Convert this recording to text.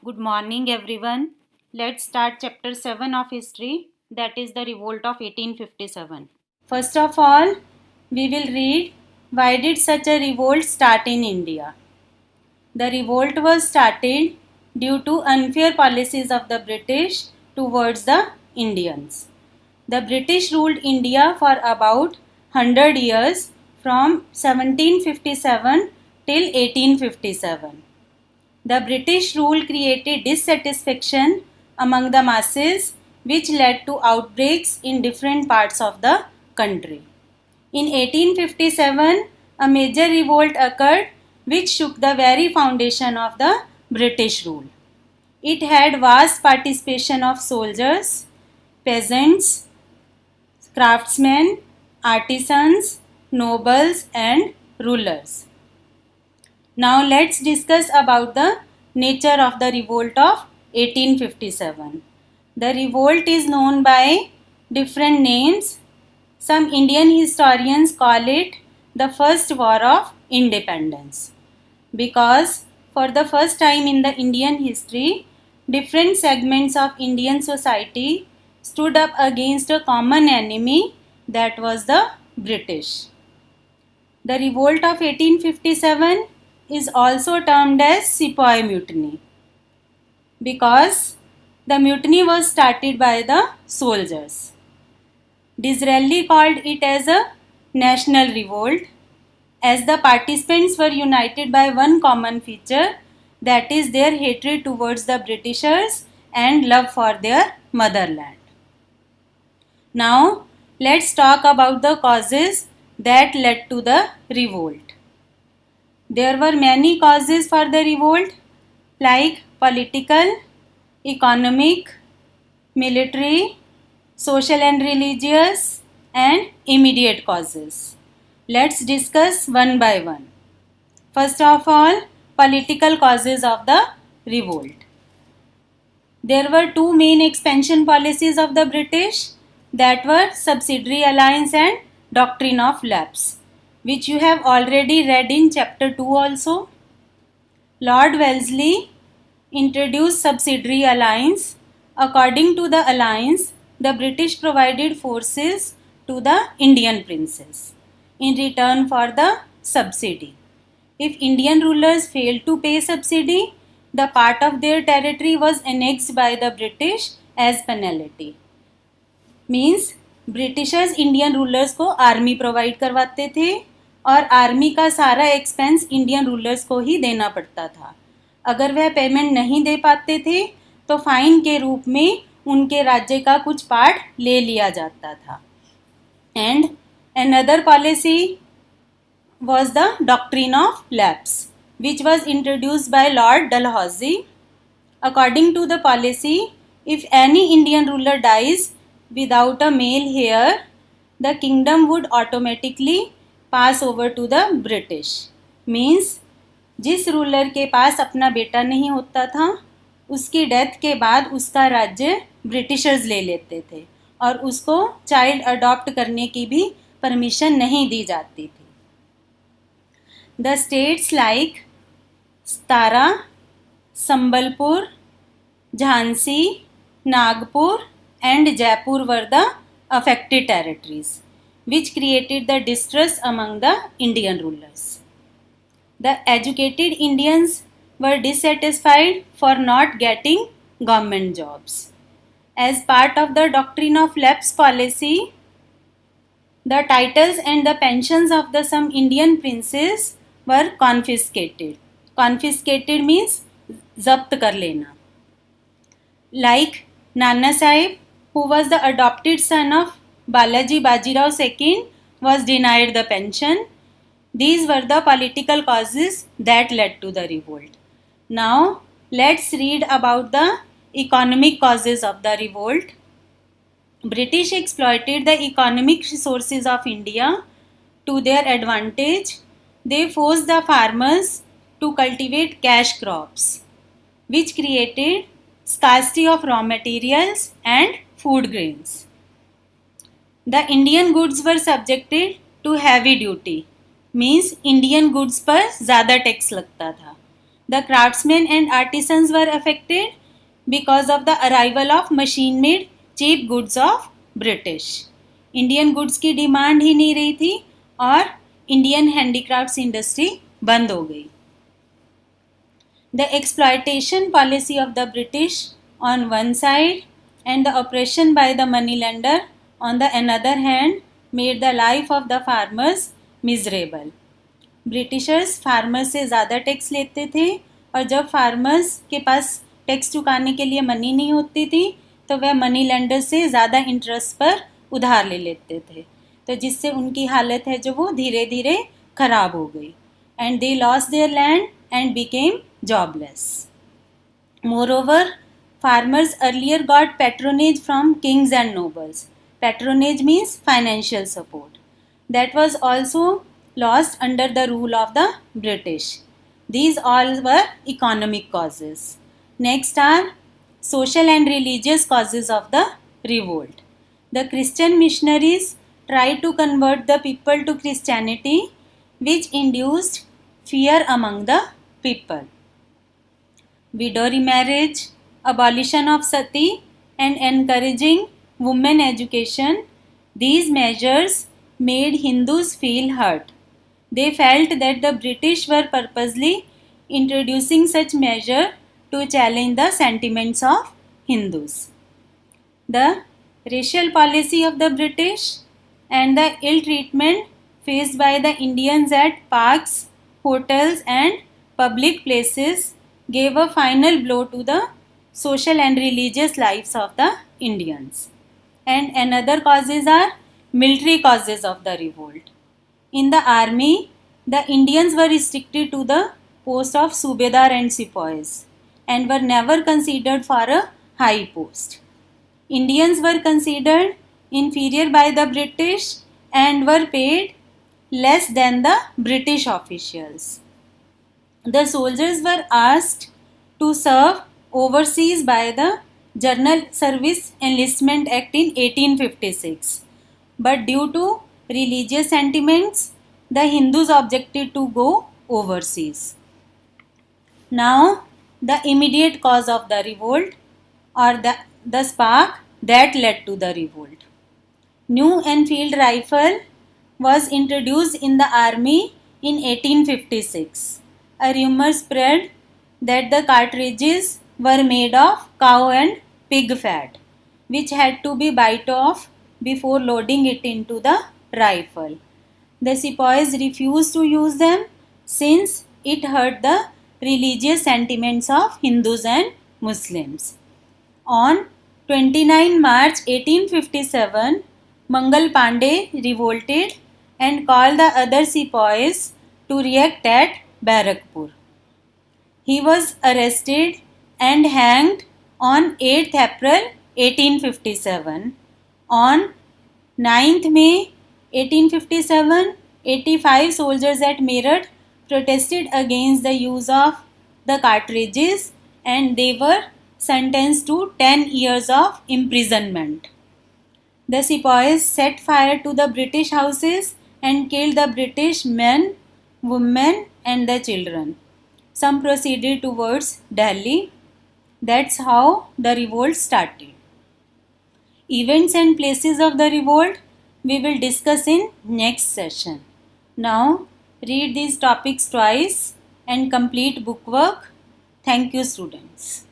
Good morning, everyone. Let's start chapter 7 of history, that is the revolt of 1857. First of all, we will read why did such a revolt start in India? The revolt was started due to unfair policies of the British towards the Indians. The British ruled India for about 100 years from 1757 till 1857. The British rule created dissatisfaction among the masses, which led to outbreaks in different parts of the country. In 1857, a major revolt occurred which shook the very foundation of the British rule. It had vast participation of soldiers, peasants, craftsmen, artisans, nobles and rulers. Now let's discuss about the nature of the revolt of 1857. The revolt is known by different names. Some Indian historians call it the first war of independence because for the first time in the Indian history, different segments of Indian society stood up against a common enemy, that was the British. The revolt of 1857 is also termed as Sepoy Mutiny because the mutiny was started by the soldiers. Disraeli called it as a national revolt as the participants were united by one common feature, that is their hatred towards the Britishers and love for their motherland. Now let's talk about the causes that led to the revolt. There were many causes for the revolt like political, economic, military, social and religious and immediate causes. Let's discuss one by one. First of all, political causes of the revolt. There were two main expansion policies of the British, that were subsidiary alliance and doctrine of lapse, which you have already read in chapter 2 also. Lord Wellesley introduced subsidiary alliance. According to the alliance, the British provided forces to the Indian princes in return for the subsidy. If Indian rulers failed to pay subsidy, the part of their territory was annexed by the British as penalty. Means Britishers Indian rulers को army provide करवाते थे और army का सारा expense Indian rulers को ही देना पड़ता था. अगर वह पेमेंट नहीं दे पाते थे तो फाइन के रूप में उनके राज्य का कुछ पार्ट ले लिया जाता था. And another policy was the doctrine of lapse, which was introduced by Lord Dalhousie. According to the policy, if any Indian ruler dies without a male heir, the kingdom would automatically pass over to the British. Means जिस ruler के पास अपना बेटा नहीं होता था, उसकी death के बाद उसका राज्य ब्रिटिशर्स ले लेते थे और उसको चाइल्ड अडॉप्ट करने की भी परमिशन नहीं दी जाती थी. The states like Satara, Sambalpur, Jhansi, Nagpur and Jaipur were the affected territories, which created the distress among the Indian rulers. The educated Indians were dissatisfied for not getting government jobs. As part of the doctrine of lapse policy, the titles and the pensions of the some Indian princes were confiscated. Confiscated means zabt kar lena. Like Nana Sahib, who was the adopted son of Balaji Bajirao II, was denied the pension. These were the political causes that led to the revolt. Now, let's read about the economic causes of the revolt. British exploited the economic resources of India to their advantage. They forced the farmers to cultivate cash crops, which created scarcity of raw materials and food grains. The Indian goods were subjected to heavy duty, means Indian goods पर ज़्यादा tax लगता था. The craftsmen and artisans were affected because of the arrival of machine-made cheap goods of British. Indian goods की demand ही नहीं रही थी और Indian handicrafts industry बंद हो गई. The exploitation policy of the British on one side and the oppression by the moneylender on the another hand made the life of the farmers miserable. Britishers farmers से ज़्यादा tax लेते थे और जब farmers के पास टैक्स चुकाने के लिए मनी नहीं होती थी तो वह मनी लेंडर से ज़्यादा इंटरेस्ट पर उधार ले लेते थे, तो जिससे उनकी हालत है जो वो धीरे धीरे ख़राब हो गई. And they lost their land and became jobless. Moreover, farmers earlier got patronage from kings and nobles. Patronage means financial support. That was also lost under the rule of the British. These all were economic causes. Next are social and religious causes of the revolt. The Christian missionaries tried to convert the people to Christianity, which induced fear among the people. Widow remarriage, abolition of sati, and encouraging women education, these measures made Hindus feel hurt. They felt that the British were purposely introducing such measures to challenge the sentiments of Hindus. The racial policy of the British and the ill treatment faced by the Indians at parks, hotels and public places gave a final blow to the social and religious lives of the Indians. And another causes are military causes of the revolt. In the army, the Indians were restricted to the post of Subedar and Sepoys and were never considered for a high post. Indians were considered inferior by the British and were paid less than the British officials. The soldiers were asked to serve overseas by the General Service Enlistment Act in 1856. But due to religious sentiments, the Hindus objected to go overseas. Now, the immediate cause of the revolt or the spark that led to the revolt. New Enfield rifle was introduced in the army in 1856. A rumor spread that the cartridges were made of cow and pig fat, which had to be bite off before loading it into the rifle. The sepoys refused to use them since it hurt the religious sentiments of Hindus and Muslims. On 29 March 1857, Mangal Pandey revolted and called the other sepoys to react at Barakpur. He was arrested and hanged on 8th April 1857. On 9th May 1857, 85 soldiers at Meerut protested against the use of the cartridges and they were sentenced to 10 years of imprisonment. The sepoys set fire to the British houses and killed the British men, women and the children. Some proceeded towards Delhi. That's how the revolt started. Events and places of the revolt we will discuss in next session. Now read these topics twice and complete bookwork. Thank you, students.